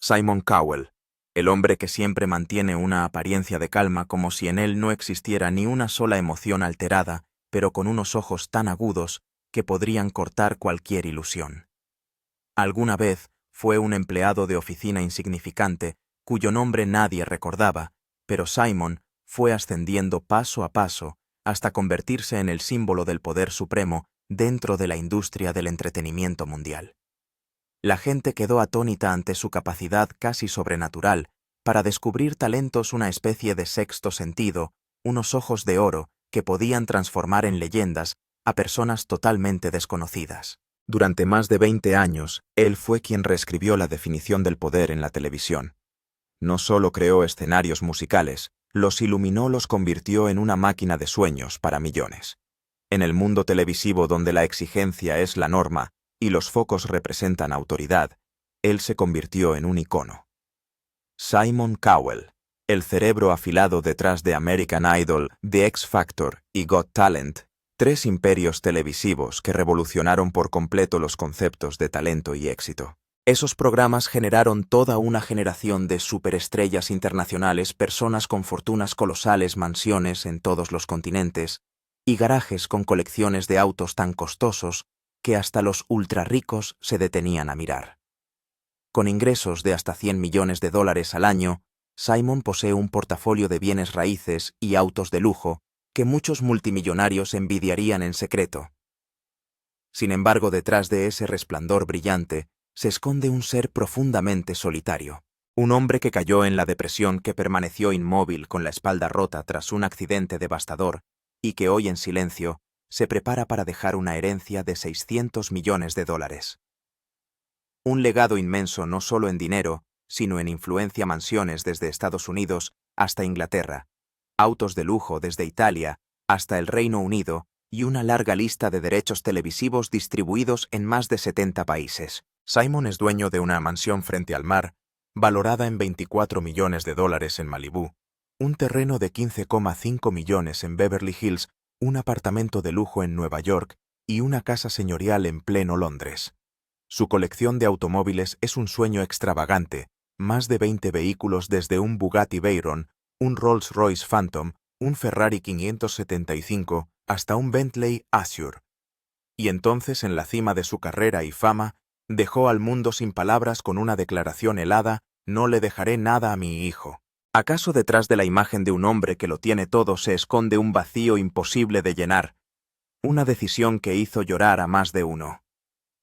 Simon Cowell, el hombre que siempre mantiene una apariencia de calma como si en él no existiera ni una sola emoción alterada, pero con unos ojos tan agudos que podrían cortar cualquier ilusión. Alguna vez fue un empleado de oficina insignificante, cuyo nombre nadie recordaba, pero Simon fue ascendiendo paso a paso hasta convertirse en el símbolo del poder supremo dentro de la industria del entretenimiento mundial. La gente quedó atónita ante su capacidad casi sobrenatural para descubrir talentos, una especie de sexto sentido, unos ojos de oro que podían transformar en leyendas a personas totalmente desconocidas. Durante más de 20 años, él fue quien reescribió la definición del poder en la televisión. No solo creó escenarios musicales, los iluminó, los convirtió en una máquina de sueños para millones. En el mundo televisivo donde la exigencia es la norma y los focos representan autoridad, él se convirtió en un icono. Simon Cowell, el cerebro afilado detrás de American Idol, The X Factor y Got Talent, tres imperios televisivos que revolucionaron por completo los conceptos de talento y éxito. Esos programas generaron toda una generación de superestrellas internacionales, personas con fortunas colosales, mansiones en todos los continentes y garajes con colecciones de autos tan costosos que hasta los ultrarricos se detenían a mirar. Con ingresos de hasta $100 millones al año, Simon posee un portafolio de bienes raíces y autos de lujo que muchos multimillonarios envidiarían en secreto. Sin embargo, detrás de ese resplandor brillante se esconde un ser profundamente solitario, un hombre que cayó en la depresión, que permaneció inmóvil con la espalda rota tras un accidente devastador y que hoy en silencio se prepara para dejar una herencia de $600 millones. Un legado inmenso no solo en dinero, sino en influencia, mansiones desde Estados Unidos hasta Inglaterra, autos de lujo desde Italia hasta el Reino Unido y una larga lista de derechos televisivos distribuidos en más de 70 países. Simon es dueño de una mansión frente al mar, valorada en $24 millones en Malibú, un terreno de 15,5 millones en Beverly Hills, un apartamento de lujo en Nueva York y una casa señorial en pleno Londres. Su colección de automóviles es un sueño extravagante, más de 20 vehículos desde un Bugatti Veyron, un Rolls-Royce Phantom, un Ferrari 575 hasta un Bentley Azure. Y entonces, en la cima de su carrera y fama, dejó al mundo sin palabras con una declaración helada: «No le dejaré nada a mi hijo». ¿Acaso detrás de la imagen de un hombre que lo tiene todo se esconde un vacío imposible de llenar? Una decisión que hizo llorar a más de uno.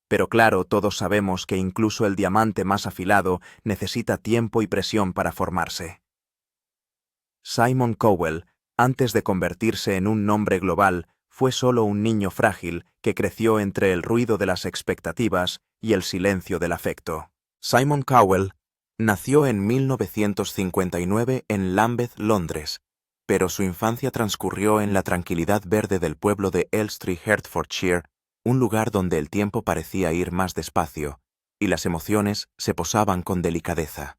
Pero claro, todos sabemos que incluso el diamante más afilado necesita tiempo y presión para formarse. Simon Cowell, antes de convertirse en un nombre global, fue solo un niño frágil que creció entre el ruido de las expectativas y el silencio del afecto. Simon Cowell nació en 1959 en Lambeth, Londres, pero su infancia transcurrió en la tranquilidad verde del pueblo de Elstree, Hertfordshire, un lugar donde el tiempo parecía ir más despacio y las emociones se posaban con delicadeza.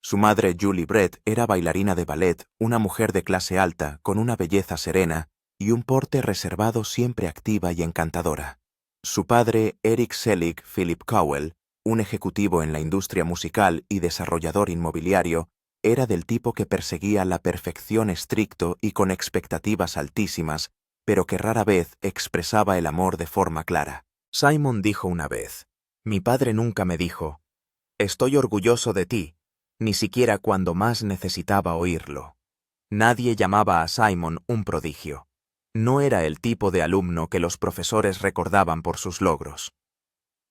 Su madre, Julie Brett, era bailarina de ballet, una mujer de clase alta, con una belleza serena y un porte reservado, siempre activa y encantadora. Su padre, Eric Selig Philip Cowell, un ejecutivo en la industria musical y desarrollador inmobiliario, era del tipo que perseguía la perfección estricto y con expectativas altísimas, pero que rara vez expresaba el amor de forma clara. Simon dijo una vez: «Mi padre nunca me dijo, estoy orgulloso de ti», ni siquiera cuando más necesitaba oírlo. Nadie llamaba a Simon un prodigio. No era el tipo de alumno que los profesores recordaban por sus logros.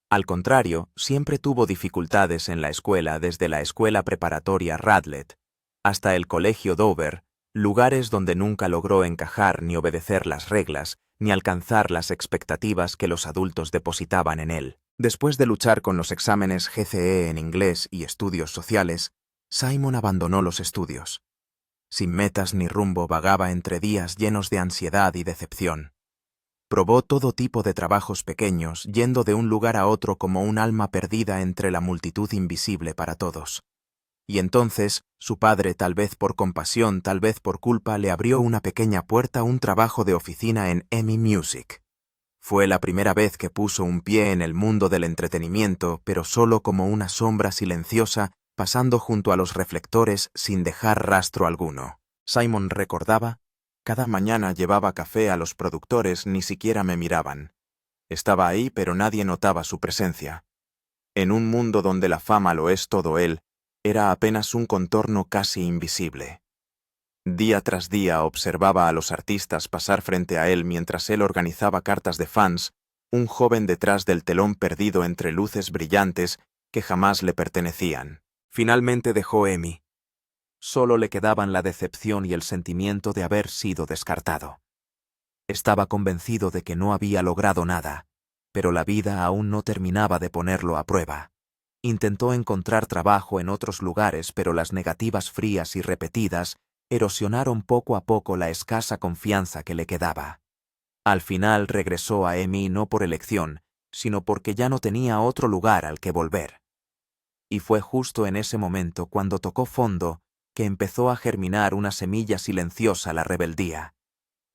Al contrario, siempre tuvo dificultades en la escuela, desde la escuela preparatoria Radlett hasta el colegio Dover, lugares donde nunca logró encajar, ni obedecer las reglas, ni alcanzar las expectativas que los adultos depositaban en él. Después de luchar con los exámenes GCE en inglés y estudios sociales, Simon abandonó los estudios. Sin metas ni rumbo, vagaba entre días llenos de ansiedad y decepción. Probó todo tipo de trabajos pequeños, yendo de un lugar a otro como un alma perdida entre la multitud invisible para todos. Y entonces, su padre, tal vez por compasión, tal vez por culpa, le abrió una pequeña puerta, un trabajo de oficina en EMI Music. Fue la primera vez que puso un pie en el mundo del entretenimiento, pero solo como una sombra silenciosa, pasando junto a los reflectores sin dejar rastro alguno. Simon recordaba: cada mañana llevaba café a los productores, ni siquiera me miraban. Estaba ahí, pero nadie notaba su presencia. En un mundo donde la fama lo es todo, él era apenas un contorno casi invisible. Día tras día observaba a los artistas pasar frente a él mientras él organizaba cartas de fans, un joven detrás del telón perdido entre luces brillantes que jamás le pertenecían. Finalmente dejó EMI. Solo le quedaban la decepción y el sentimiento de haber sido descartado. Estaba convencido de que no había logrado nada, pero la vida aún no terminaba de ponerlo a prueba. Intentó encontrar trabajo en otros lugares, pero las negativas frías y repetidas erosionaron poco a poco la escasa confianza que le quedaba. Al final regresó a EMI no por elección, sino porque ya no tenía otro lugar al que volver. Y fue justo en ese momento, cuando tocó fondo, que empezó a germinar una semilla silenciosa: la rebeldía.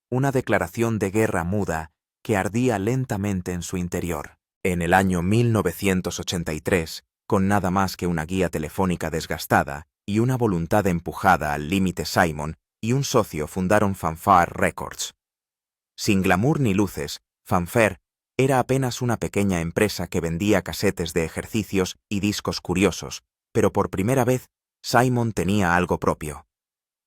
Una declaración de guerra muda que ardía lentamente en su interior. En el año 1983, con nada más que una guía telefónica desgastada y una voluntad empujada al límite, Simon y un socio fundaron Fanfare Records. Sin glamour ni luces, Fanfare era apenas una pequeña empresa que vendía casetes de ejercicios y discos curiosos, pero por primera vez Simon tenía algo propio.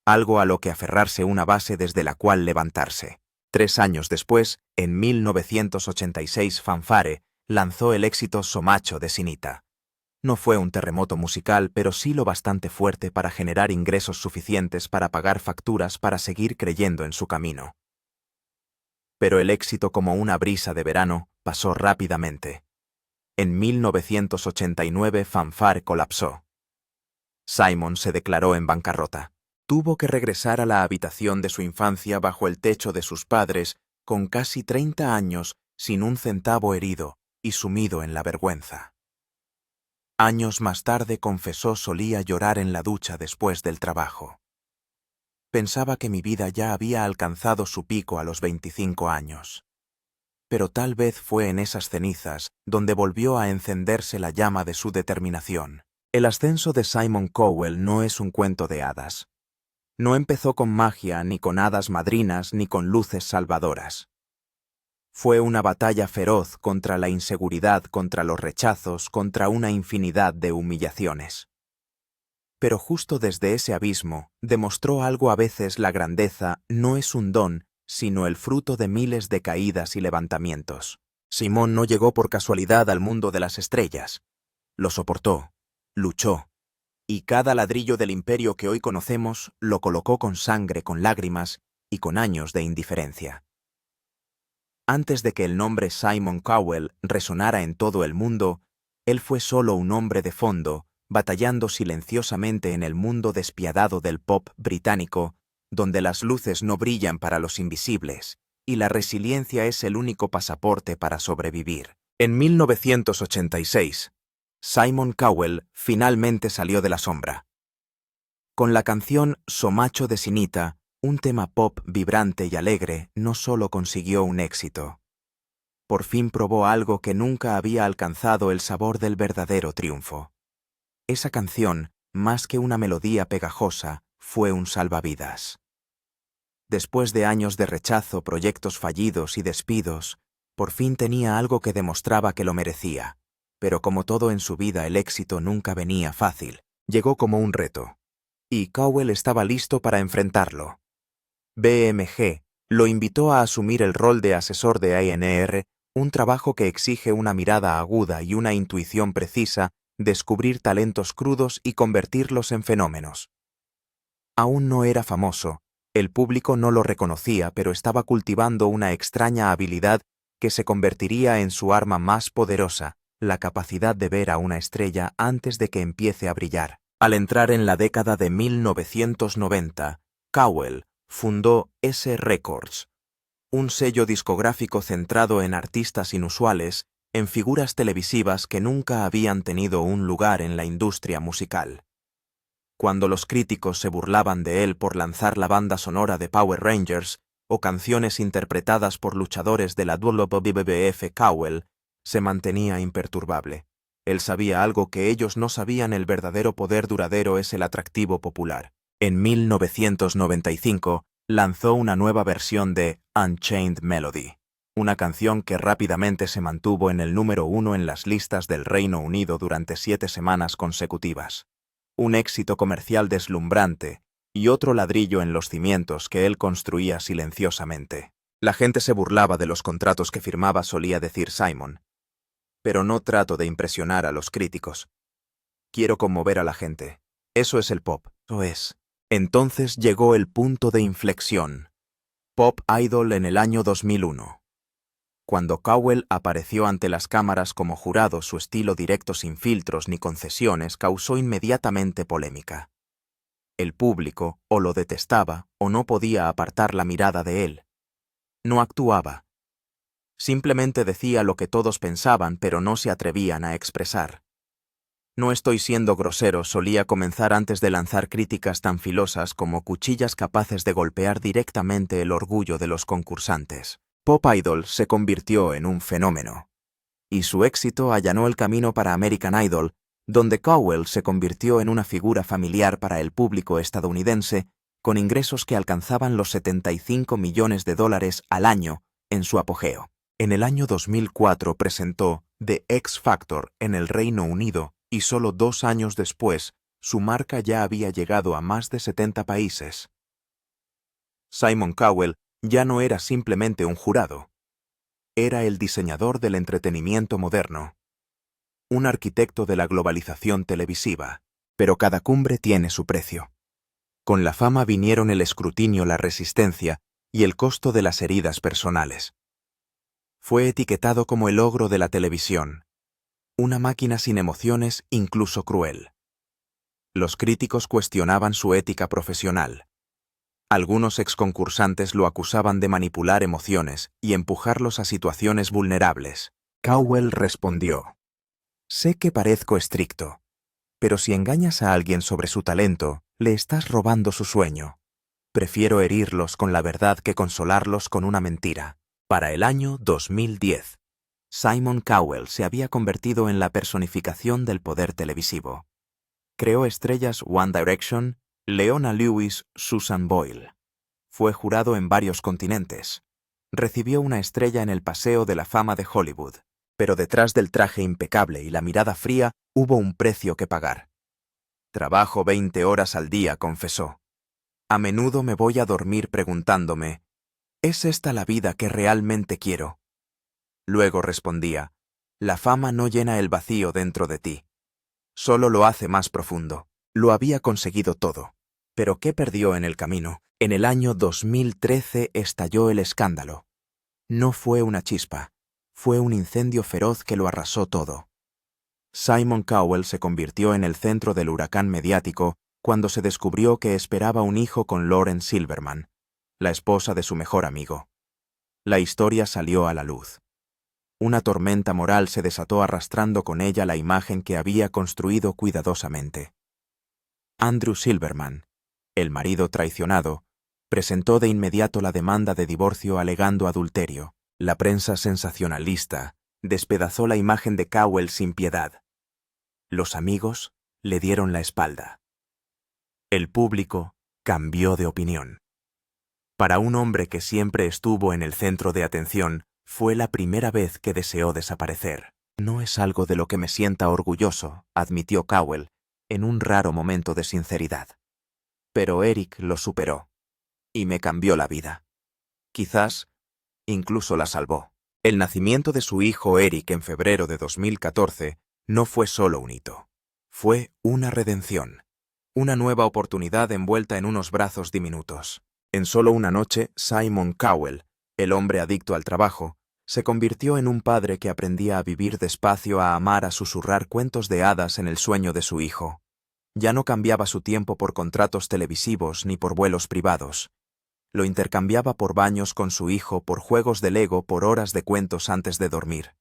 Algo a lo que aferrarse, una base desde la cual levantarse. 3 años después, en 1986, Fanfare lanzó el éxito Somacho de Sinita. No fue un terremoto musical, pero sí lo bastante fuerte para generar ingresos suficientes para pagar facturas para seguir creyendo en su camino. Pero el éxito, como una brisa de verano, pasó rápidamente. En 1989 Fanfare colapsó. Simon se declaró en bancarrota. Tuvo que regresar a la habitación de su infancia bajo el techo de sus padres, con casi 30 años, sin un centavo, herido y sumido en la vergüenza. Años más tarde confesó: solía llorar en la ducha después del trabajo. Pensaba que mi vida ya había alcanzado su pico a los 25 años. Pero tal vez fue en esas cenizas donde volvió a encenderse la llama de su determinación. El ascenso de Simon Cowell no es un cuento de hadas. No empezó con magia, ni con hadas madrinas, ni con luces salvadoras. Fue una batalla feroz contra la inseguridad, contra los rechazos, contra una infinidad de humillaciones. Pero justo desde ese abismo demostró algo: a veces la grandeza no es un don, sino el fruto de miles de caídas y levantamientos. Simon no llegó por casualidad al mundo de las estrellas. Lo soportó, luchó, y cada ladrillo del imperio que hoy conocemos lo colocó con sangre, con lágrimas y con años de indiferencia. Antes de que el nombre Simon Cowell resonara en todo el mundo, él fue solo un hombre de fondo, batallando silenciosamente en el mundo despiadado del pop británico, donde las luces no brillan para los invisibles, y la resiliencia es el único pasaporte para sobrevivir. En 1986, Simon Cowell finalmente salió de la sombra. Con la canción Somacho de Sinita, un tema pop vibrante y alegre, no solo consiguió un éxito. Por fin probó algo que nunca había alcanzado: el sabor del verdadero triunfo. Esa canción, más que una melodía pegajosa, fue un salvavidas. Después de años de rechazo, proyectos fallidos y despidos, por fin tenía algo que demostraba que lo merecía. Pero como todo en su vida, el éxito nunca venía fácil. Llegó como un reto. Y Cowell estaba listo para enfrentarlo. BMG lo invitó a asumir el rol de asesor de A&R, un trabajo que exige una mirada aguda y una intuición precisa, descubrir talentos crudos y convertirlos en fenómenos. Aún no era famoso, el público no lo reconocía, pero estaba cultivando una extraña habilidad que se convertiría en su arma más poderosa: la capacidad de ver a una estrella antes de que empiece a brillar. Al entrar en la década de 1990, Cowell fundó S Records, un sello discográfico centrado en artistas inusuales, en figuras televisivas que nunca habían tenido un lugar en la industria musical. Cuando los críticos se burlaban de él por lanzar la banda sonora de Power Rangers, o canciones interpretadas por luchadores de la WWF. Cowell se mantenía imperturbable. Él sabía algo que ellos no sabían: el verdadero poder duradero es el atractivo popular. En 1995 lanzó una nueva versión de Unchained Melody, una canción que rápidamente se mantuvo en el número 1 en las listas del Reino Unido durante 7 semanas consecutivas. Un éxito comercial deslumbrante y otro ladrillo en los cimientos que él construía silenciosamente. La gente se burlaba de los contratos que firmaba, solía decir Simon. Pero no trato de impresionar a los críticos. Quiero conmover a la gente. Eso es el pop. Eso es. Entonces llegó el punto de inflexión. Pop Idol en el año 2001. Cuando Cowell apareció ante las cámaras como jurado, su estilo directo, sin filtros ni concesiones, causó inmediatamente polémica. El público o lo detestaba o no podía apartar la mirada de él. No actuaba. Simplemente decía lo que todos pensaban, pero no se atrevían a expresar. No estoy siendo grosero, solía comenzar antes de lanzar críticas tan filosas como cuchillas capaces de golpear directamente el orgullo de los concursantes. Pop Idol se convirtió en un fenómeno, y su éxito allanó el camino para American Idol, donde Cowell se convirtió en una figura familiar para el público estadounidense, con ingresos que alcanzaban los $75 millones al año en su apogeo. En el año 2004 presentó The X Factor en el Reino Unido, y solo 2 años después, su marca ya había llegado a más de 70 países. Simon Cowell ya no era simplemente un jurado. Era el diseñador del entretenimiento moderno, un arquitecto de la globalización televisiva. Pero cada cumbre tiene su precio. Con la fama vinieron el escrutinio, la resistencia y el costo de las heridas personales. Fue etiquetado como el ogro de la televisión, una máquina sin emociones, incluso cruel. Los críticos cuestionaban su ética profesional. Algunos exconcursantes lo acusaban de manipular emociones y empujarlos a situaciones vulnerables. Cowell respondió: sé que parezco estricto, pero si engañas a alguien sobre su talento, le estás robando su sueño. Prefiero herirlos con la verdad que consolarlos con una mentira. Para el año 2010, Simon Cowell se había convertido en la personificación del poder televisivo. Creó estrellas One Direction, Leona Lewis, Susan Boyle. Fue jurado en varios continentes. Recibió una estrella en el Paseo de la Fama de Hollywood. Pero detrás del traje impecable y la mirada fría hubo un precio que pagar. Trabajo 20 horas al día, confesó. A menudo me voy a dormir preguntándome, ¿es esta la vida que realmente quiero? Luego respondía, la fama no llena el vacío dentro de ti. Solo lo hace más profundo. Lo había conseguido todo. ¿Pero qué perdió en el camino? En el año 2013 estalló el escándalo. No fue una chispa. Fue un incendio feroz que lo arrasó todo. Simon Cowell se convirtió en el centro del huracán mediático cuando se descubrió que esperaba un hijo con Lauren Silverman, la esposa de su mejor amigo. La historia salió a la luz. Una tormenta moral se desató arrastrando con ella la imagen que había construido cuidadosamente. Andrew Silverman, el marido traicionado, presentó de inmediato la demanda de divorcio alegando adulterio. La prensa sensacionalista despedazó la imagen de Cowell sin piedad. Los amigos le dieron la espalda. El público cambió de opinión. Para un hombre que siempre estuvo en el centro de atención, fue la primera vez que deseó desaparecer. No es algo de lo que me sienta orgulloso, admitió Cowell, en un raro momento de sinceridad. Pero Eric lo superó, y me cambió la vida. Quizás incluso la salvó. El nacimiento de su hijo Eric en febrero de 2014 no fue solo un hito. Fue una redención. Una nueva oportunidad envuelta en unos brazos diminutos. En solo una noche, Simon Cowell, el hombre adicto al trabajo, se convirtió en un padre que aprendía a vivir despacio, a amar, a susurrar cuentos de hadas en el sueño de su hijo. Ya no cambiaba su tiempo por contratos televisivos ni por vuelos privados. Lo intercambiaba por baños con su hijo, por juegos de Lego, por horas de cuentos antes de dormir.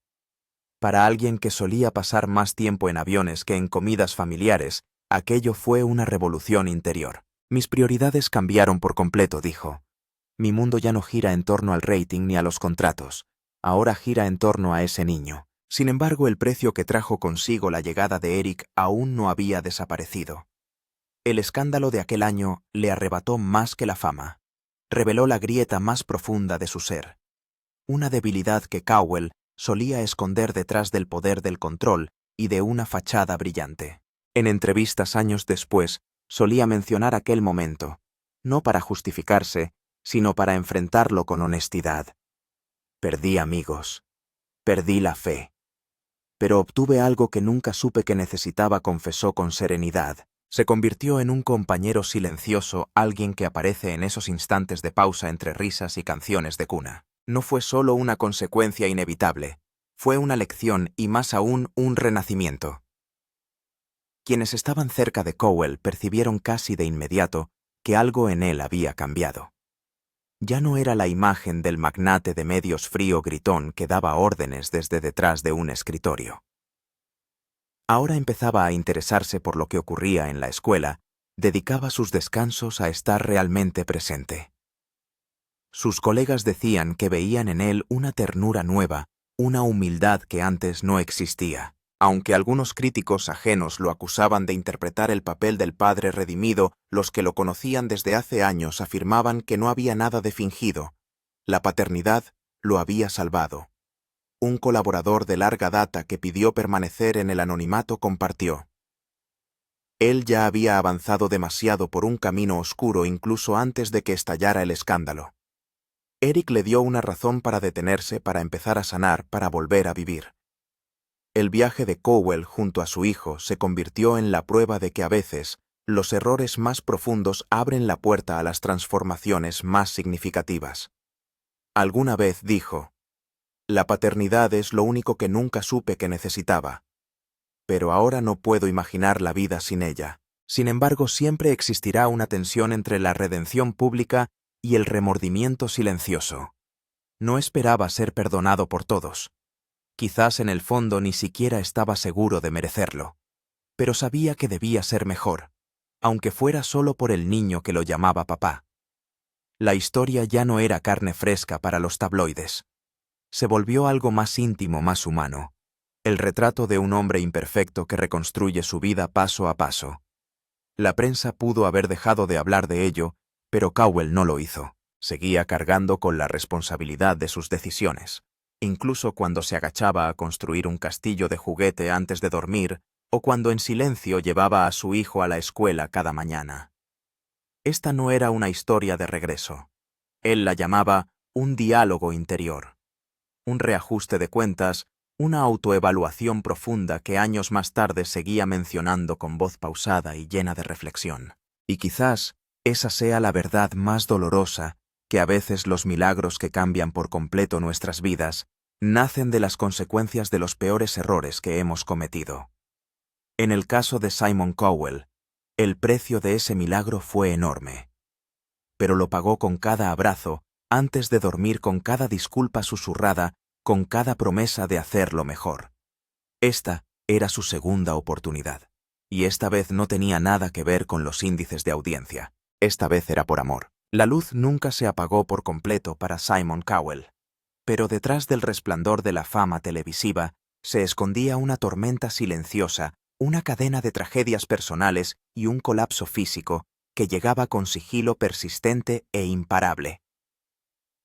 Para alguien que solía pasar más tiempo en aviones que en comidas familiares, aquello fue una revolución interior. Mis prioridades cambiaron por completo, dijo. Mi mundo ya no gira en torno al rating ni a los contratos. Ahora gira en torno a ese niño. Sin embargo, el precio que trajo consigo la llegada de Eric aún no había desaparecido. El escándalo de aquel año le arrebató más que la fama. Reveló la grieta más profunda de su ser. Una debilidad que Cowell solía esconder detrás del poder del control y de una fachada brillante. En entrevistas años después, solía mencionar aquel momento, no para justificarse, sino para enfrentarlo con honestidad. Perdí amigos. Perdí la fe. Pero obtuve algo que nunca supe que necesitaba, confesó con serenidad. Se convirtió en un compañero silencioso, alguien que aparece en esos instantes de pausa entre risas y canciones de cuna. No fue solo una consecuencia inevitable, fue una lección y más aún un renacimiento. Quienes estaban cerca de Cowell percibieron casi de inmediato que algo en él había cambiado. Ya no era la imagen del magnate de medios frío gritón que daba órdenes desde detrás de un escritorio. Ahora empezaba a interesarse por lo que ocurría en la escuela, dedicaba sus descansos a estar realmente presente. Sus colegas decían que veían en él una ternura nueva, una humildad que antes no existía. Aunque algunos críticos ajenos lo acusaban de interpretar el papel del padre redimido, los que lo conocían desde hace años afirmaban que no había nada de fingido. La paternidad lo había salvado. Un colaborador de larga data que pidió permanecer en el anonimato compartió: él ya había avanzado demasiado por un camino oscuro incluso antes de que estallara el escándalo. Eric le dio una razón para detenerse, para empezar a sanar, para volver a vivir. El viaje de Cowell junto a su hijo se convirtió en la prueba de que a veces los errores más profundos abren la puerta a las transformaciones más significativas. Alguna vez dijo: la paternidad es lo único que nunca supe que necesitaba. Pero ahora no puedo imaginar la vida sin ella. Sin embargo, siempre existirá una tensión entre la redención pública y el remordimiento silencioso. No esperaba ser perdonado por todos. Quizás en el fondo ni siquiera estaba seguro de merecerlo. Pero sabía que debía ser mejor, aunque fuera solo por el niño que lo llamaba papá. La historia ya no era carne fresca para los tabloides. Se volvió algo más íntimo, más humano. El retrato de un hombre imperfecto que reconstruye su vida paso a paso. La prensa pudo haber dejado de hablar de ello, pero Cowell no lo hizo. Seguía cargando con la responsabilidad de sus decisiones. Incluso cuando se agachaba a construir un castillo de juguete antes de dormir, o cuando en silencio llevaba a su hijo a la escuela cada mañana. Esta no era una historia de regreso. Él la llamaba un diálogo interior. Un reajuste de cuentas, una autoevaluación profunda que años más tarde seguía mencionando con voz pausada y llena de reflexión. Y quizás esa sea la verdad más dolorosa, que a veces los milagros que cambian por completo nuestras vidas nacen de las consecuencias de los peores errores que hemos cometido. En el caso de Simon Cowell, el precio de ese milagro fue enorme. Pero lo pagó con cada abrazo, antes de dormir, con cada disculpa susurrada, con cada promesa de hacerlo mejor. Esta era su segunda oportunidad. Y esta vez no tenía nada que ver con los índices de audiencia. Esta vez era por amor. La luz nunca se apagó por completo para Simon Cowell. Pero detrás del resplandor de la fama televisiva se escondía una tormenta silenciosa, una cadena de tragedias personales y un colapso físico que llegaba con sigilo persistente e imparable.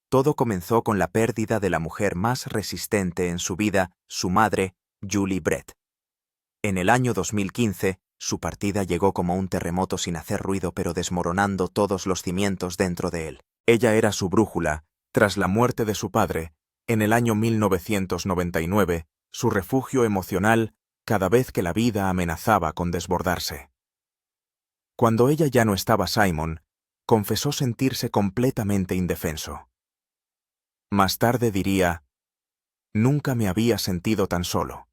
Todo comenzó con la pérdida de la mujer más resistente en su vida, su madre, Julie Brett. En el año 2015, su partida llegó como un terremoto, sin hacer ruido pero desmoronando todos los cimientos dentro de él. Ella era su brújula, tras la muerte de su padre, en el año 1999, su refugio emocional cada vez que la vida amenazaba con desbordarse. Cuando ella ya no estaba, Simon confesó sentirse completamente indefenso. Más tarde diría: nunca me había sentido tan solo.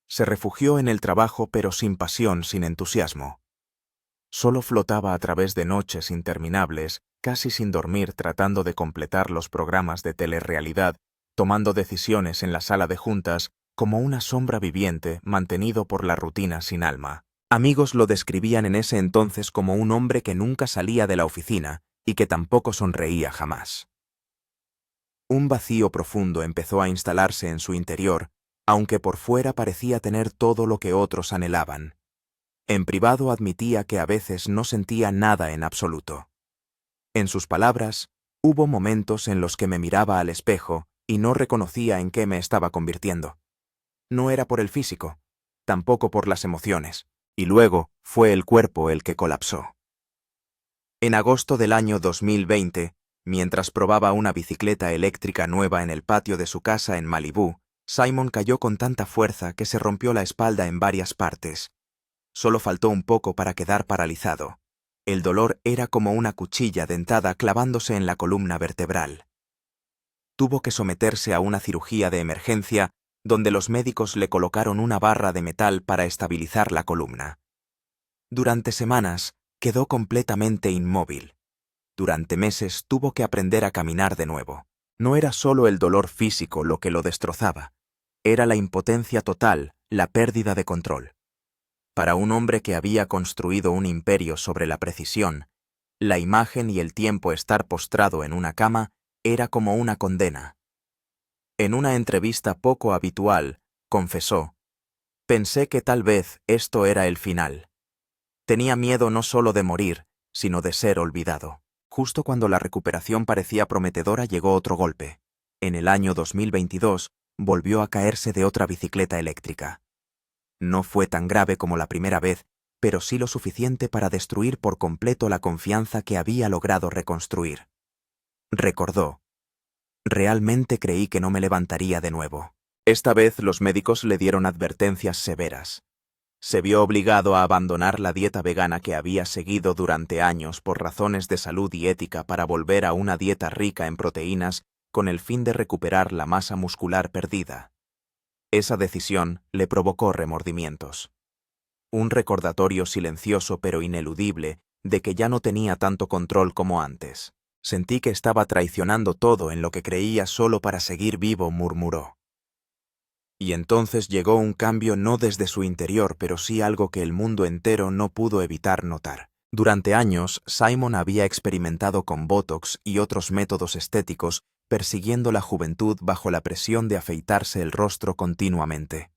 Se refugió en el trabajo, pero sin pasión, sin entusiasmo. Solo flotaba a través de noches interminables, casi sin dormir, tratando de completar los programas de telerrealidad, tomando decisiones en la sala de juntas, como una sombra viviente mantenido por la rutina sin alma. Amigos lo describían en ese entonces como un hombre que nunca salía de la oficina y que tampoco sonreía jamás. Un vacío profundo empezó a instalarse en su interior, aunque por fuera parecía tener todo lo que otros anhelaban. En privado admitía que a veces no sentía nada en absoluto. En sus palabras, hubo momentos en los que me miraba al espejo y no reconocía en qué me estaba convirtiendo. No era por el físico, tampoco por las emociones, y luego fue el cuerpo el que colapsó. En agosto del año 2020, mientras probaba una bicicleta eléctrica nueva en el patio de su casa en Malibú, Simon cayó con tanta fuerza que se rompió la espalda en varias partes. Solo faltó un poco para quedar paralizado. El dolor era como una cuchilla dentada clavándose en la columna vertebral. Tuvo que someterse a una cirugía de emergencia donde los médicos le colocaron una barra de metal para estabilizar la columna. Durante semanas quedó completamente inmóvil. Durante meses tuvo que aprender a caminar de nuevo. No era solo el dolor físico lo que lo destrozaba, era la impotencia total, la pérdida de control. Para un hombre que había construido un imperio sobre la precisión, la imagen y el tiempo estar postrado en una cama era como una condena. En una entrevista poco habitual, confesó: «Pensé que tal vez esto era el final. Tenía miedo no solo de morir, sino de ser olvidado». Justo cuando la recuperación parecía prometedora llegó otro golpe. En el año 2022, volvió a caerse de otra bicicleta eléctrica. No fue tan grave como la primera vez, pero sí lo suficiente para destruir por completo la confianza que había logrado reconstruir. Recordó: «Realmente creí que no me levantaría de nuevo». Esta vez los médicos le dieron advertencias severas. Se vio obligado a abandonar la dieta vegana que había seguido durante años por razones de salud y ética para volver a una dieta rica en proteínas con el fin de recuperar la masa muscular perdida. Esa decisión le provocó remordimientos. Un recordatorio silencioso pero ineludible de que ya no tenía tanto control como antes. «Sentí que estaba traicionando todo en lo que creía solo para seguir vivo», murmuró. Y entonces llegó un cambio no desde su interior, pero sí algo que el mundo entero no pudo evitar notar. Durante años, Simon había experimentado con Botox y otros métodos estéticos, persiguiendo la juventud bajo la presión de afeitarse el rostro continuamente.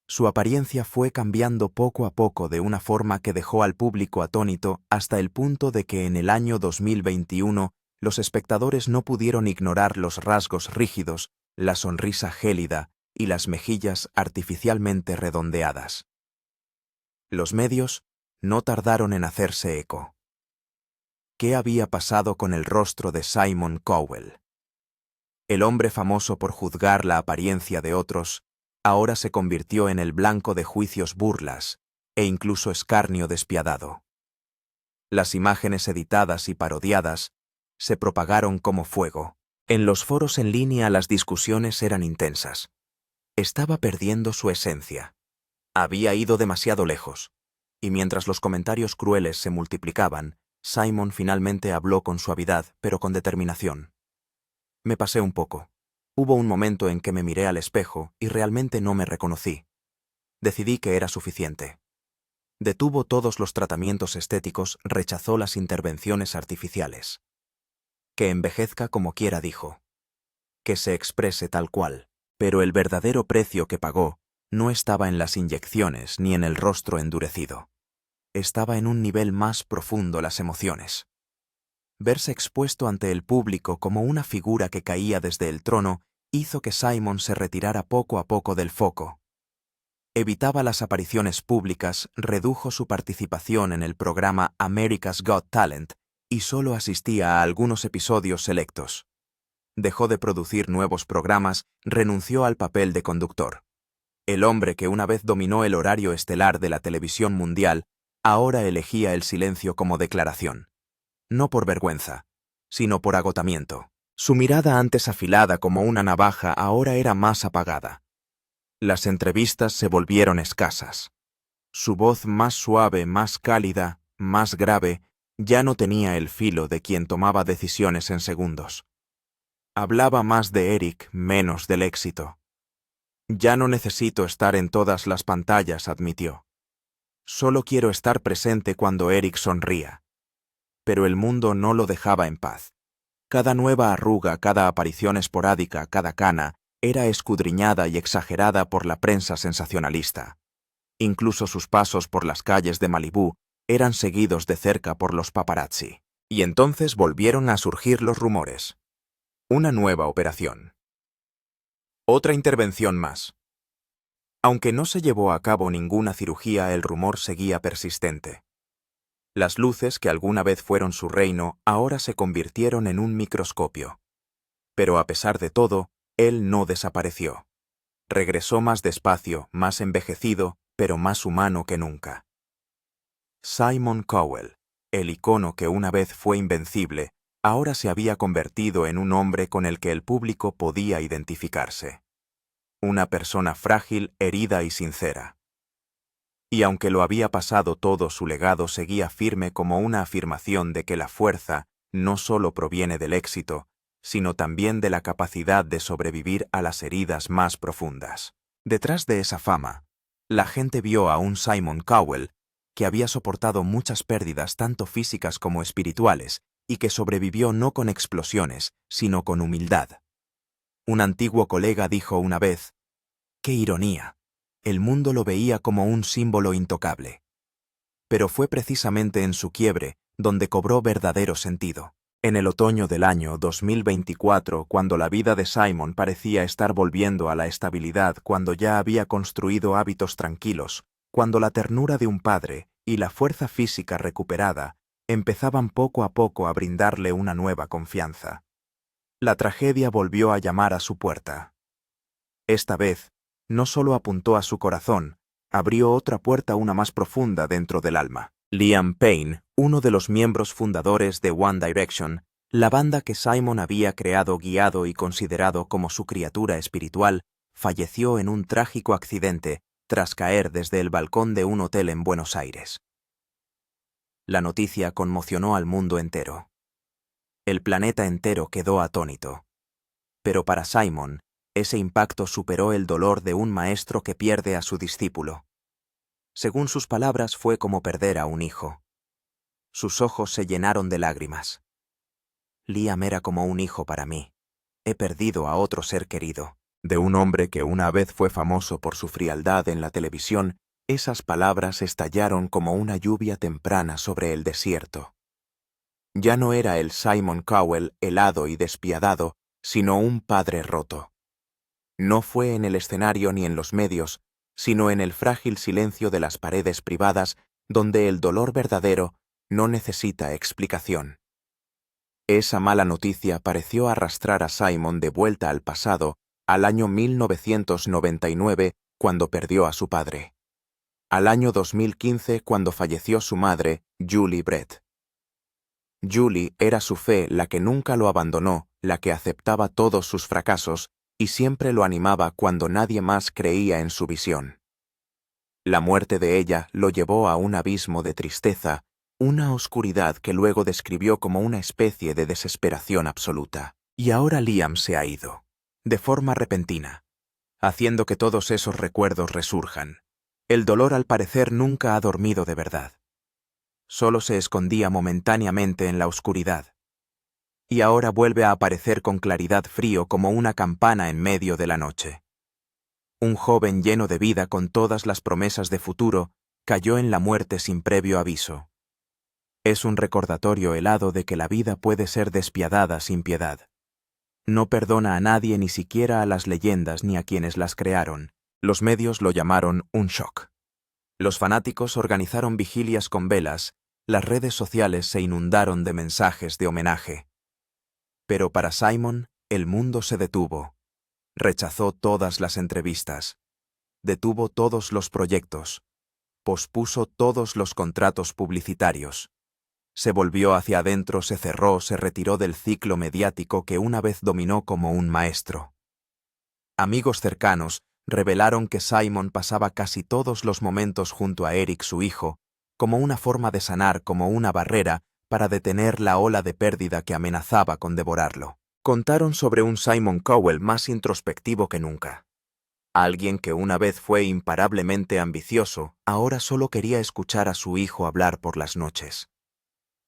Su apariencia fue cambiando poco a poco de una forma que dejó al público atónito hasta el punto de que en el año 2021 los espectadores no pudieron ignorar los rasgos rígidos, la sonrisa gélida y las mejillas artificialmente redondeadas. Los medios no tardaron en hacerse eco. ¿Qué había pasado con el rostro de Simon Cowell? El hombre famoso por juzgar la apariencia de otros, ahora se convirtió en el blanco de juicios, burlas e incluso escarnio despiadado. Las imágenes editadas y parodiadas se propagaron como fuego. En los foros en línea las discusiones eran intensas. Estaba perdiendo su esencia. Había ido demasiado lejos. Y mientras los comentarios crueles se multiplicaban, Simon finalmente habló con suavidad, pero con determinación. «Me pasé un poco. Hubo un momento en que me miré al espejo y realmente no me reconocí. Decidí que era suficiente». Detuvo todos los tratamientos estéticos, rechazó las intervenciones artificiales. «Que envejezca como quiera», dijo. «Que se exprese tal cual». Pero el verdadero precio que pagó no estaba en las inyecciones ni en el rostro endurecido. Estaba en un nivel más profundo: las emociones. Verse expuesto ante el público como una figura que caía desde el trono hizo que Simon se retirara poco a poco del foco. Evitaba las apariciones públicas, redujo su participación en el programa America's Got Talent y solo asistía a algunos episodios selectos. Dejó de producir nuevos programas, renunció al papel de conductor. El hombre que una vez dominó el horario estelar de la televisión mundial, ahora elegía el silencio como declaración. No por vergüenza, sino por agotamiento. Su mirada, antes afilada como una navaja, ahora era más apagada. Las entrevistas se volvieron escasas. Su voz, más suave, más cálida, más grave, ya no tenía el filo de quien tomaba decisiones en segundos. Hablaba más de Eric, menos del éxito. «Ya no necesito estar en todas las pantallas», admitió. «Solo quiero estar presente cuando Eric sonría». Pero el mundo no lo dejaba en paz. Cada nueva arruga, cada aparición esporádica, cada cana, era escudriñada y exagerada por la prensa sensacionalista. Incluso sus pasos por las calles de Malibú eran seguidos de cerca por los paparazzi. Y entonces volvieron a surgir los rumores. Una nueva operación. Otra intervención más. Aunque no se llevó a cabo ninguna cirugía, el rumor seguía persistente. Las luces que alguna vez fueron su reino ahora se convirtieron en un microscopio. Pero a pesar de todo, él no desapareció. Regresó más despacio, más envejecido, pero más humano que nunca. Simon Cowell, el icono que una vez fue invencible, ahora se había convertido en un hombre con el que el público podía identificarse. Una persona frágil, herida y sincera. Y aunque lo había pasado todo, su legado seguía firme como una afirmación de que la fuerza no solo proviene del éxito, sino también de la capacidad de sobrevivir a las heridas más profundas. Detrás de esa fama, la gente vio a un Simon Cowell que había soportado muchas pérdidas tanto físicas como espirituales y que sobrevivió no con explosiones, sino con humildad. Un antiguo colega dijo una vez: «¡Qué ironía! El mundo lo veía como un símbolo intocable». Pero fue precisamente en su quiebre donde cobró verdadero sentido. En el otoño del año 2024, cuando la vida de Simon parecía estar volviendo a la estabilidad, cuando ya había construido hábitos tranquilos, cuando la ternura de un padre y la fuerza física recuperada empezaban poco a poco a brindarle una nueva confianza, la tragedia volvió a llamar a su puerta. Esta vez, no solo apuntó a su corazón, abrió otra puerta, una más profunda dentro del alma. Liam Payne, uno de los miembros fundadores de One Direction, la banda que Simon había creado, guiado y considerado como su criatura espiritual, falleció en un trágico accidente tras caer desde el balcón de un hotel en Buenos Aires. La noticia conmocionó al mundo entero. El planeta entero quedó atónito. Pero para Simon, ese impacto superó el dolor de un maestro que pierde a su discípulo. Según sus palabras, fue como perder a un hijo. Sus ojos se llenaron de lágrimas. Liam era como un hijo para mí. He perdido a otro ser querido. De un hombre que una vez fue famoso por su frialdad en la televisión, esas palabras estallaron como una lluvia temprana sobre el desierto. Ya no era el Simon Cowell helado y despiadado, sino un padre roto. No fue en el escenario ni en los medios, sino en el frágil silencio de las paredes privadas, donde el dolor verdadero no necesita explicación. Esa mala noticia pareció arrastrar a Simon de vuelta al pasado, al año 1999, cuando perdió a su padre. Al año 2015, cuando falleció su madre, Julie Brett. Julie era su fe, la que nunca lo abandonó, la que aceptaba todos sus fracasos y siempre lo animaba cuando nadie más creía en su visión. La muerte de ella lo llevó a un abismo de tristeza, una oscuridad que luego describió como una especie de desesperación absoluta. Y ahora Liam se ha ido, de forma repentina, haciendo que todos esos recuerdos resurjan. El dolor al parecer nunca ha dormido de verdad. Solo se escondía momentáneamente en la oscuridad. Y ahora vuelve a aparecer con claridad, frío como una campana en medio de la noche. Un joven lleno de vida con todas las promesas de futuro cayó en la muerte sin previo aviso. Es un recordatorio helado de que la vida puede ser despiadada sin piedad. No perdona a nadie, ni siquiera a las leyendas ni a quienes las crearon. Los medios lo llamaron un shock. Los fanáticos organizaron vigilias con velas, las redes sociales se inundaron de mensajes de homenaje. Pero para Simon, el mundo se detuvo. Rechazó todas las entrevistas. Detuvo todos los proyectos. Pospuso todos los contratos publicitarios. Se volvió hacia adentro, se cerró, se retiró del ciclo mediático que una vez dominó como un maestro. Amigos cercanos revelaron que Simon pasaba casi todos los momentos junto a Eric, su hijo, como una forma de sanar, como una barrera para detener la ola de pérdida que amenazaba con devorarlo. Contaron sobre un Simon Cowell más introspectivo que nunca. Alguien que una vez fue imparablemente ambicioso, ahora solo quería escuchar a su hijo hablar por las noches.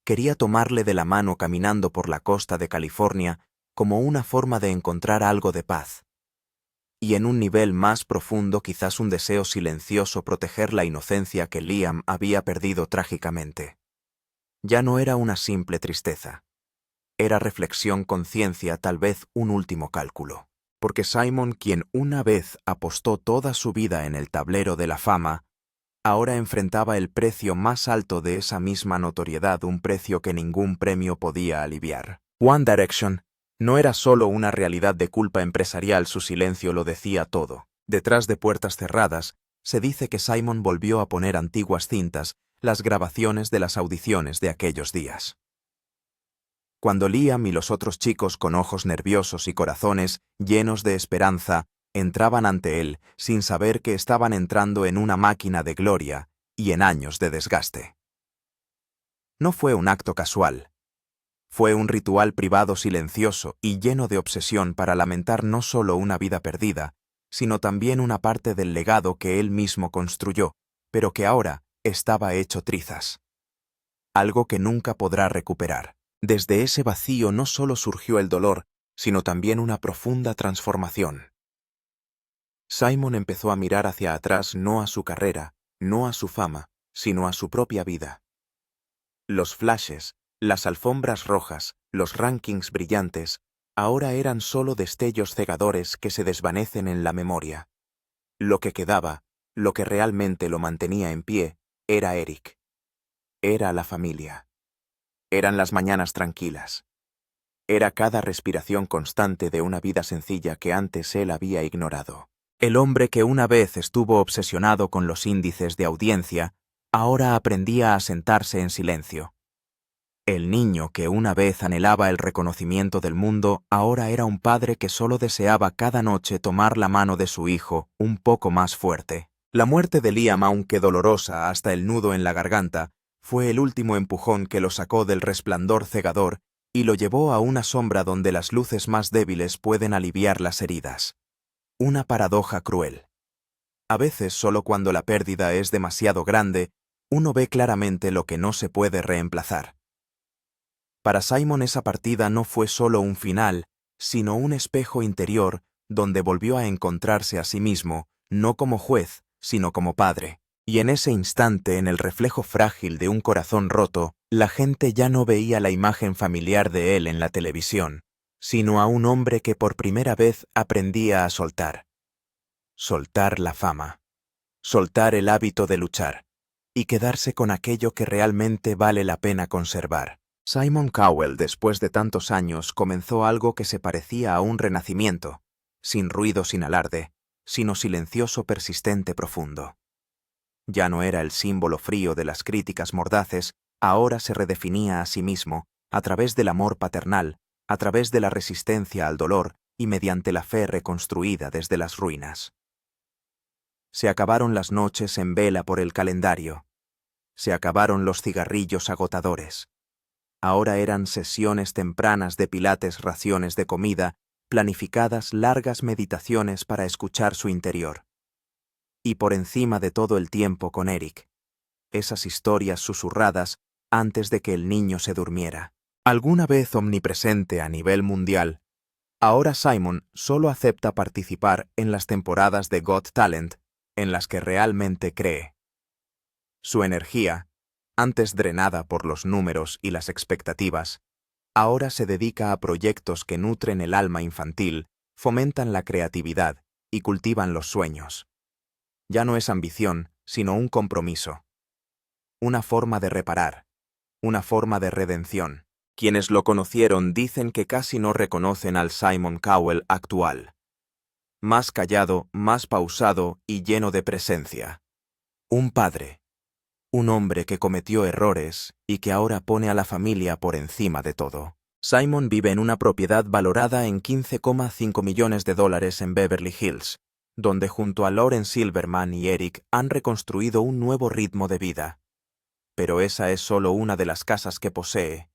Quería tomarle de la mano caminando por la costa de California como una forma de encontrar algo de paz. Y en un nivel más profundo quizás un deseo silencioso proteger la inocencia que Liam había perdido trágicamente. Ya no era una simple tristeza. Era reflexión, conciencia, tal vez un último cálculo. Porque Simon, quien una vez apostó toda su vida en el tablero de la fama, ahora enfrentaba el precio más alto de esa misma notoriedad, un precio que ningún premio podía aliviar. One Direction no era solo una realidad de culpa empresarial, su silencio lo decía todo. Detrás de puertas cerradas, se dice que Simon volvió a poner antiguas cintas, las grabaciones de las audiciones de aquellos días. Cuando Liam y los otros chicos con ojos nerviosos y corazones llenos de esperanza entraban ante él sin saber que estaban entrando en una máquina de gloria y en años de desgaste. No fue un acto casual. Fue un ritual privado silencioso y lleno de obsesión para lamentar no solo una vida perdida, sino también una parte del legado que él mismo construyó, pero que ahora estaba hecho trizas. Algo que nunca podrá recuperar. Desde ese vacío no solo surgió el dolor, sino también una profunda transformación. Simon empezó a mirar hacia atrás, no a su carrera, no a su fama, sino a su propia vida. Los flashes, las alfombras rojas, los rankings brillantes, ahora eran solo destellos cegadores que se desvanecen en la memoria. Lo que quedaba, lo que realmente lo mantenía en pie, era Eric. Era la familia. Eran las mañanas tranquilas. Era cada respiración constante de una vida sencilla que antes él había ignorado. El hombre que una vez estuvo obsesionado con los índices de audiencia, ahora aprendía a sentarse en silencio. El niño que una vez anhelaba el reconocimiento del mundo, ahora era un padre que solo deseaba cada noche tomar la mano de su hijo un poco más fuerte. La muerte de Liam, aunque dolorosa hasta el nudo en la garganta, fue el último empujón que lo sacó del resplandor cegador y lo llevó a una sombra donde las luces más débiles pueden aliviar las heridas. Una paradoja cruel. A veces, solo cuando la pérdida es demasiado grande, uno ve claramente lo que no se puede reemplazar. Para Simon esa partida no fue solo un final, sino un espejo interior donde volvió a encontrarse a sí mismo, no como juez, sino como padre. Y en ese instante, en el reflejo frágil de un corazón roto, la gente ya no veía la imagen familiar de él en la televisión, sino a un hombre que por primera vez aprendía a soltar. Soltar la fama. Soltar el hábito de luchar. Y quedarse con aquello que realmente vale la pena conservar. Simon Cowell, después de tantos años, comenzó algo que se parecía a un renacimiento, sin ruido, sin alarde, sino silencioso, persistente, profundo. Ya no era el símbolo frío de las críticas mordaces, ahora se redefinía a sí mismo, a través del amor paternal, a través de la resistencia al dolor y mediante la fe reconstruida desde las ruinas. Se acabaron las noches en vela por el calendario. Se acabaron los cigarrillos agotadores. Ahora eran sesiones tempranas de pilates, raciones de comida, planificadas largas meditaciones para escuchar su interior. Y por encima de todo el tiempo con Eric. Esas historias susurradas antes de que el niño se durmiera. Alguna vez omnipresente a nivel mundial, ahora Simon solo acepta participar en las temporadas de Got Talent en las que realmente cree. Su energía, antes drenada por los números y las expectativas, ahora se dedica a proyectos que nutren el alma infantil, fomentan la creatividad y cultivan los sueños. Ya no es ambición, sino un compromiso. Una forma de reparar, una forma de redención. Quienes lo conocieron dicen que casi no reconocen al Simon Cowell actual. Más callado, más pausado y lleno de presencia. Un padre. Un hombre que cometió errores y que ahora pone a la familia por encima de todo. Simon vive en una propiedad valorada en $15,5 millones en Beverly Hills, donde junto a Lauren Silverman y Eric han reconstruido un nuevo ritmo de vida. Pero esa es solo una de las casas que posee.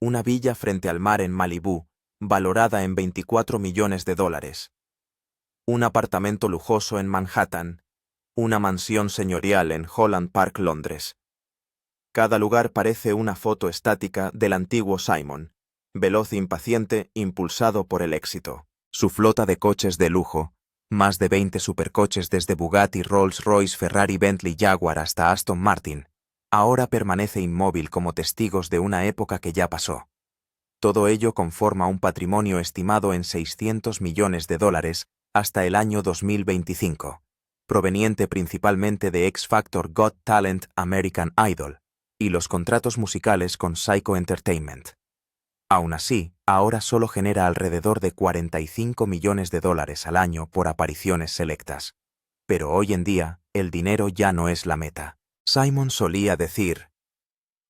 Una villa frente al mar en Malibú, valorada en $24 millones. Un apartamento lujoso en Manhattan. Una mansión señorial en Holland Park, Londres. Cada lugar parece una foto estática del antiguo Simon, veloz e impaciente, impulsado por el éxito. Su flota de coches de lujo, más de 20 supercoches desde Bugatti, Rolls-Royce, Ferrari, Bentley, Jaguar hasta Aston Martin, ahora permanece inmóvil como testigos de una época que ya pasó. Todo ello conforma un patrimonio estimado en $600 millones hasta el año 2025, proveniente principalmente de X Factor, Got Talent, American Idol, y los contratos musicales con Syco Entertainment. Aún así, ahora solo genera alrededor de $45 millones al año por apariciones selectas. Pero hoy en día, el dinero ya no es la meta. Simon solía decir: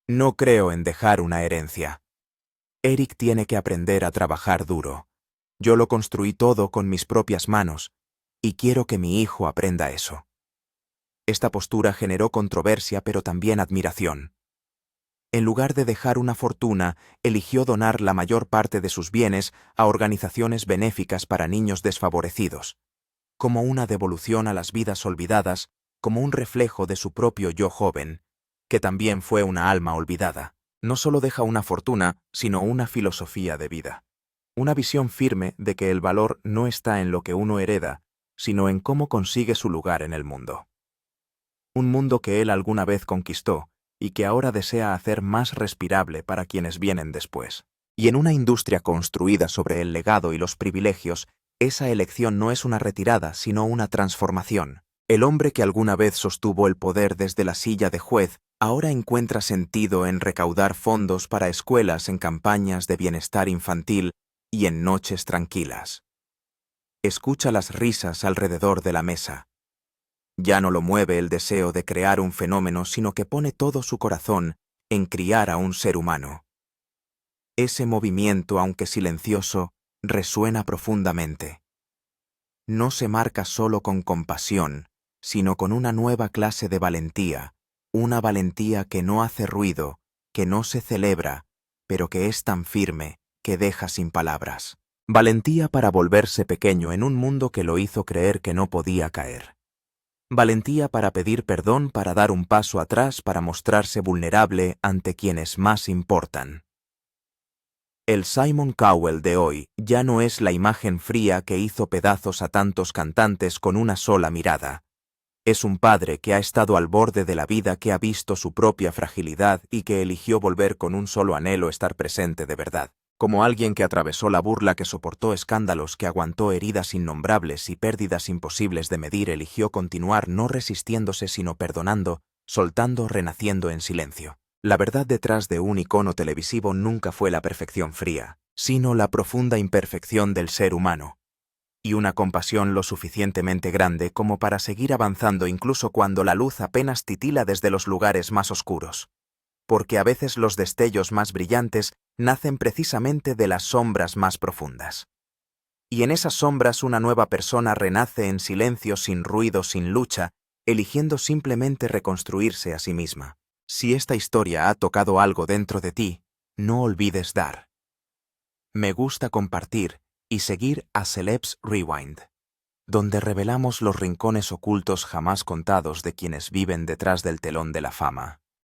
"No creo en dejar una herencia. Eric tiene que aprender a trabajar duro. Yo lo construí todo con mis propias manos, y quiero que mi hijo aprenda eso". Esta postura generó controversia pero también admiración. En lugar de dejar una fortuna, eligió donar la mayor parte de sus bienes a organizaciones benéficas para niños desfavorecidos, como una devolución a las vidas olvidadas, como un reflejo de su propio yo joven, que también fue una alma olvidada. No solo deja una fortuna, sino una filosofía de vida. Una visión firme de que el valor no está en lo que uno hereda, sino en cómo consigue su lugar en el mundo. Un mundo que él alguna vez conquistó y que ahora desea hacer más respirable para quienes vienen después. Y en una industria construida sobre el legado y los privilegios, esa elección no es una retirada, sino una transformación. El hombre que alguna vez sostuvo el poder desde la silla de juez, ahora encuentra sentido en recaudar fondos para escuelas en campañas de bienestar infantil y en noches tranquilas. Escucha las risas alrededor de la mesa. Ya no lo mueve el deseo de crear un fenómeno, sino que pone todo su corazón en criar a un ser humano. Ese movimiento, aunque silencioso, resuena profundamente. No se marca solo con compasión, sino con una nueva clase de valentía, una valentía que no hace ruido, que no se celebra, pero que es tan firme que deja sin palabras. Valentía para volverse pequeño en un mundo que lo hizo creer que no podía caer. Valentía para pedir perdón, para dar un paso atrás, para mostrarse vulnerable ante quienes más importan. El Simon Cowell de hoy ya no es la imagen fría que hizo pedazos a tantos cantantes con una sola mirada. Es un padre que ha estado al borde de la vida, que ha visto su propia fragilidad y que eligió volver con un solo anhelo: estar presente de verdad. Como alguien que atravesó la burla, que soportó escándalos, que aguantó heridas innombrables y pérdidas imposibles de medir, eligió continuar no resistiéndose sino perdonando, soltando, renaciendo en silencio. La verdad detrás de un icono televisivo nunca fue la perfección fría, sino la profunda imperfección del ser humano. Y una compasión lo suficientemente grande como para seguir avanzando incluso cuando la luz apenas titila desde los lugares más oscuros. Porque a veces los destellos más brillantes nacen precisamente de las sombras más profundas. Y en esas sombras una nueva persona renace en silencio, sin ruido, sin lucha, eligiendo simplemente reconstruirse a sí misma. Si esta historia ha tocado algo dentro de ti, no olvides dar me gusta, compartir y seguir a Celebs Rewind, donde revelamos los rincones ocultos jamás contados de quienes viven detrás del telón de la fama.